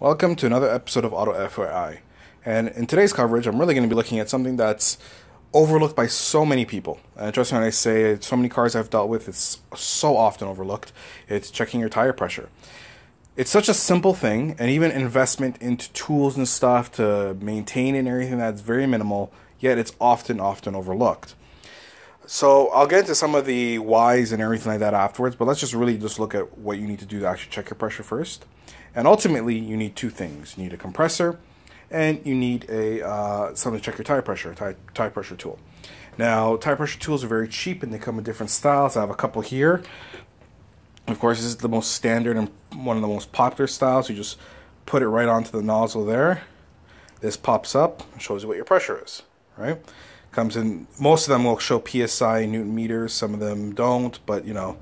Welcome to another episode of AutoFYI. And in today's coverage, I'm really going to be looking at something that's overlooked by so many people. And trust me when I say so many cars I've dealt with, it's so often overlooked. It's checking your tire pressure. It's such a simple thing, and even investment into tools and stuff to maintain and everything that's very minimal, yet it's often overlooked. So I'll get into some of the whys and everything like that afterwards, but let's just look at what you need to do to actually check your pressure first. And ultimately, you need two things. You need a compressor, and you need something to check your tire pressure, tire pressure tool. Now, tire pressure tools are very cheap, and they come in different styles. I have a couple here. Of course, this is the most standard and one of the most popular styles. You just put it right onto the nozzle there. This pops up and shows you what your pressure is, right? Comes in, most of them will show PSI, Newton meters, some of them don't, but you know,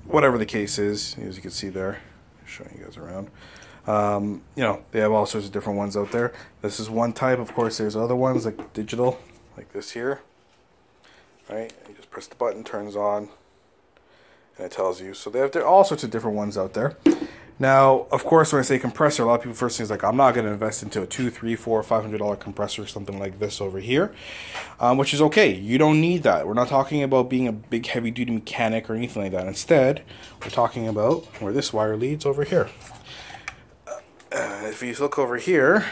whatever the case is, as you can see there, showing you guys around. You know, they have all sorts of different ones out there. This is one type. Of course, there's other ones like digital, like this here. Right? You just press the button, turns on, and it tells you. So there are all sorts of different ones out there. Now, of course, when I say compressor, a lot of people first think like, I'm not going to invest into a $200, $300, $400, $500 compressor or something like this over here, which is okay. You don't need that. We're not talking about being a big heavy-duty mechanic or anything like that. Instead, we're talking about where this wire leads over here. If you look over here,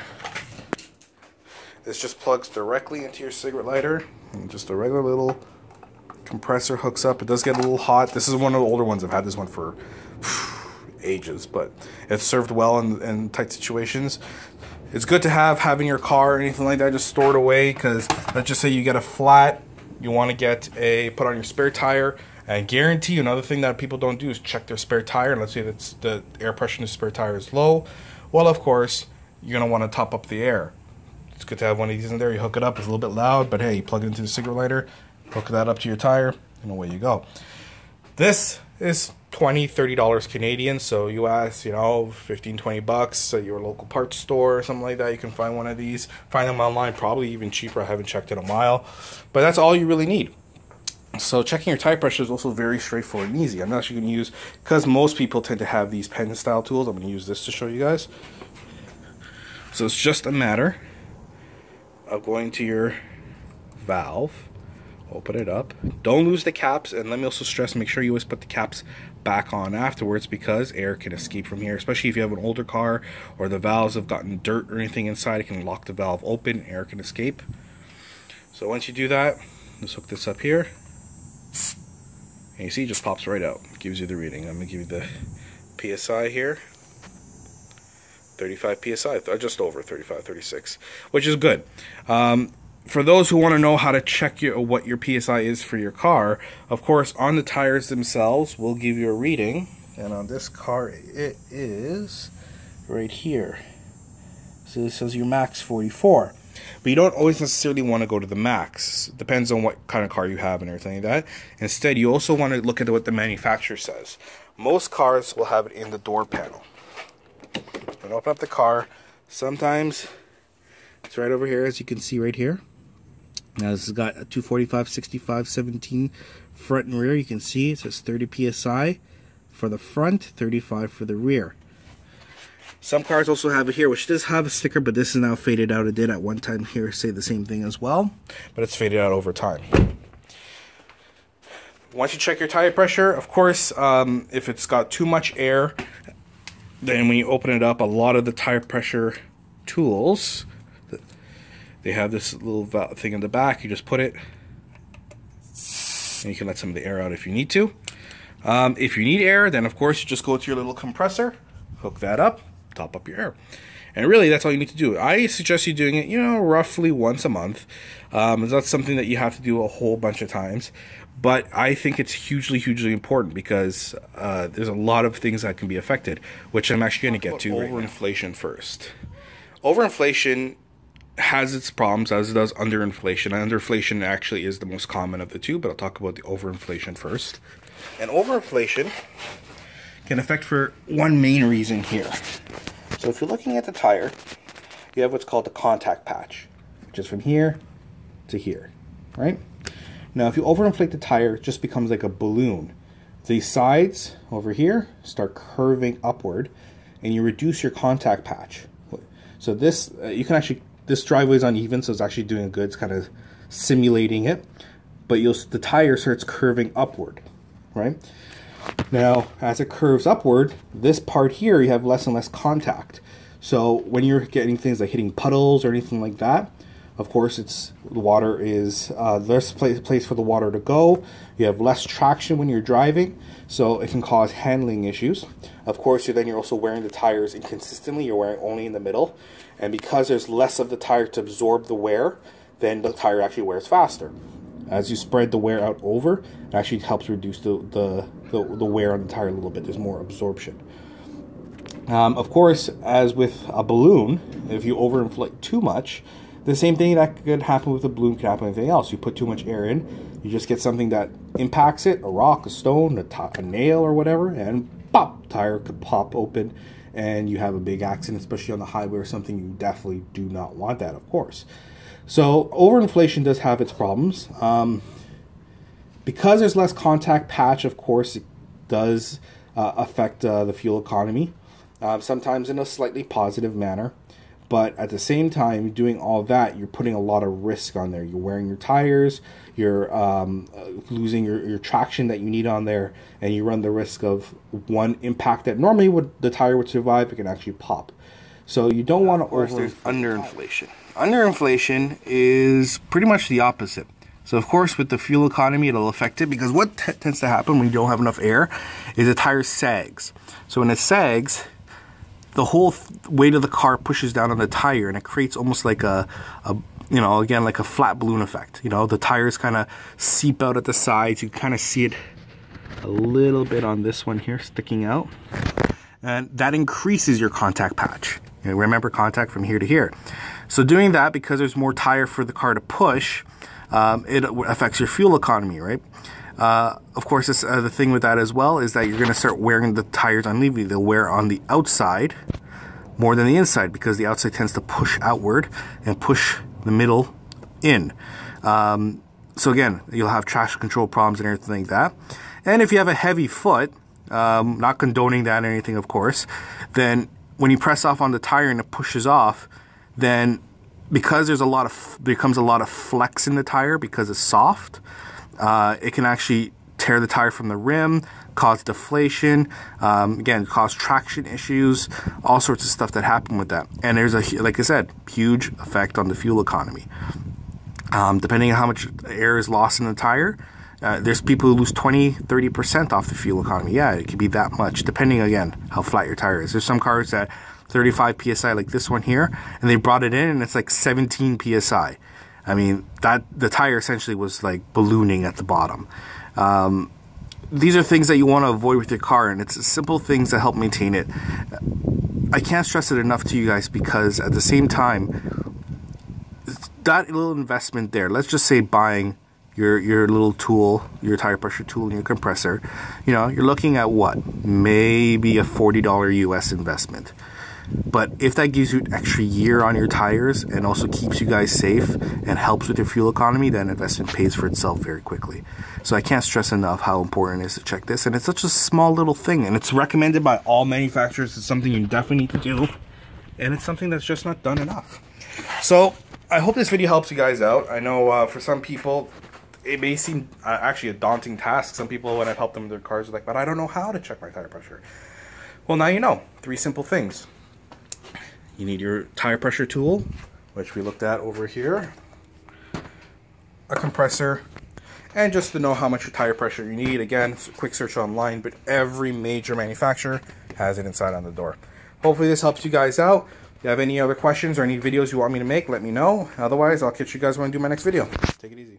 this just plugs directly into your cigarette lighter, and just a regular little compressor hooks up. It does get a little hot. This is one of the older ones. I've had this one for ages, but it's served well in tight situations. It's good to have in your car or anything like that. Just store it away, because let's just say you get a flat, you want to put on your spare tire, and guarantee you another thing that people don't do is check their spare tire. And let's say that's the air pressure in the spare tire is low. Well, of course, you're going to want to top up the air. It's good to have one of these in there. You hook it up. It's a little bit loud, but hey, you plug it into the cigarette lighter, hook that up to your tire, and away you go. This is $20, $30 Canadian, so US, you know, 15, 20 bucks at your local parts store or something like that. You can find one of these. Find them online, probably even cheaper. I haven't checked in a while, but that's all you really need. So checking your tire pressure is also very straightforward and easy. I'm actually going to use, because most people tend to have these pen style tools, I'm going to use this to show you guys. So it's just a matter of going to your valve, open it up, don't lose the caps, and let me also stress, make sure you always put the caps back on afterwards, because air can escape from here, especially if you have an older car or the valves have gotten dirt or anything inside. It can lock the valve open, air can escape. So once you do that, let's hook this up here, and you see it just pops right out. It gives you the reading. I'm going to give you the PSI here. 35 PSI, just over 35, 36, which is good. For those who want to know how to check what your PSI is for your car, of course, on the tires themselves, we'll give you a reading. And on this car, it is right here. So this says your max 44. But you don't always necessarily want to go to the max. It depends on what kind of car you have and everything like that. Instead, you also want to look at what the manufacturer says. Most cars will have it in the door panel. And open up the car. Sometimes it's right over here, as you can see right here. Now this has got a 245, 65, 17 front and rear. You can see it says 30 PSI for the front, 35 for the rear. Some cars also have it here, which does have a sticker, but this is now faded out. It did at one time here say the same thing as well, but it's faded out over time. Once you check your tire pressure, of course, if it's got too much air, then when you open it up, a lot of the tire pressure tools, they have this little thing in the back. You just put it, and you can let some of the air out if you need to. If you need air, then of course you just go to your little compressor, hook that up, top up your air. And really, that's all you need to do. I suggest you doing it, you know, roughly once a month. It's not something that you have to do a whole bunch of times. But I think it's hugely important, because there's a lot of things that can be affected, which I'm actually going to get to right now. Overinflation first. Overinflation has its problems, as it does underinflation. Underinflation actually is the most common of the two, but I'll talk about the overinflation first. And overinflation can affect for one main reason here. So if you're looking at the tire, you have what's called the contact patch, which is from here to here, right? Now, if you overinflate the tire, it just becomes like a balloon. the sides over here start curving upward, and you reduce your contact patch. So this, you can actually, this driveway is uneven, so it's actually doing good. It's kind of simulating it, but the tire starts curving upward, right? Now, as it curves upward, this part here, you have less and less contact. So when you're getting things like hitting puddles or anything like that, of course, the water is less place for the water to go. You have less traction when you're driving, so it can cause handling issues. Of course, you're also wearing the tires inconsistently. You're wearing only in the middle, and because there's less of the tire to absorb the wear, then the tire actually wears faster. As you spread the wear out over, it actually helps reduce the wear on the tire a little bit. There's more absorption. Of course, as with a balloon, if you overinflate too much, the same thing that could happen with a balloon could happen with anything else. You put too much air in, you just get something that impacts it, a rock, a stone, a nail or whatever, and pop, tire could pop open and you have a big accident, especially on the highway or something. You definitely do not want that, of course. So overinflation does have its problems. Because there's less contact patch, of course, it does affect the fuel economy, sometimes in a slightly positive manner. But at the same time, doing all that, you're putting a lot of risk on there. You're wearing your tires, you're losing your traction that you need on there, and you run the risk of one impact that normally the tire would survive, it can actually pop. So you don't want to there's underinflation. Underinflation is pretty much the opposite. So of course, with the fuel economy, it'll affect it, because what tends to happen when you don't have enough air is the tire sags. So when it sags, the whole weight of the car pushes down on the tire, and it creates almost like again, like a flat balloon effect. The tires kind of seep out at the sides. You kind of see it a little bit on this one here sticking out, and that increases your contact patch. Remember, contact from here to here. So doing that, because there's more tire for the car to push, it affects your fuel economy, right? Of course, the thing with that as well is that you're going to start wearing the tires unevenly. They'll wear on the outside more than the inside, because the outside tends to push outward and push the middle in. So again, you'll have traction control problems and everything like that. And if you have a heavy foot, not condoning that or anything, of course, then when you press off on the tire and it pushes off, then because becomes a lot of flex in the tire because it's soft, it can actually tear the tire from the rim, cause deflation, again, cause traction issues, all sorts of stuff that happen with that. And there's like I said, huge effect on the fuel economy. Depending on how much air is lost in the tire, there's people who lose 20-30% off the fuel economy. Yeah, it could be that much, depending, again, how flat your tire is. There's some cars that 35 psi, like this one here, and they brought it in and it's like 17 psi. I mean, the tire essentially was like ballooning at the bottom. These are things that you want to avoid with your car, and it's simple things that help maintain it. I can't stress it enough to you guys, because at the same time, that little investment there, let's just say buying your little tool, your tire pressure tool and your compressor, you're looking at what? Maybe a $40 US investment. But if that gives you an extra year on your tires and also keeps you guys safe and helps with your fuel economy, then investment pays for itself very quickly. So I can't stress enough how important it is to check this. And it's such a small little thing, and it's recommended by all manufacturers. It's something you definitely need to do, and it's something that's just not done enough. So I hope this video helps you guys out. I know for some people, it may seem actually a daunting task. Some people, when I've helped them with their cars, are like, but I don't know how to check my tire pressure. Well, now you know. 3 simple things. You need your tire pressure tool, which we looked at over here, a compressor, and just to know how much tire pressure you need. Again, it's a quick search online, but every major manufacturer has it inside on the door. Hopefully this helps you guys out. If you have any other questions or any videos you want me to make, let me know. Otherwise, I'll catch you guys when I do my next video. Take it easy.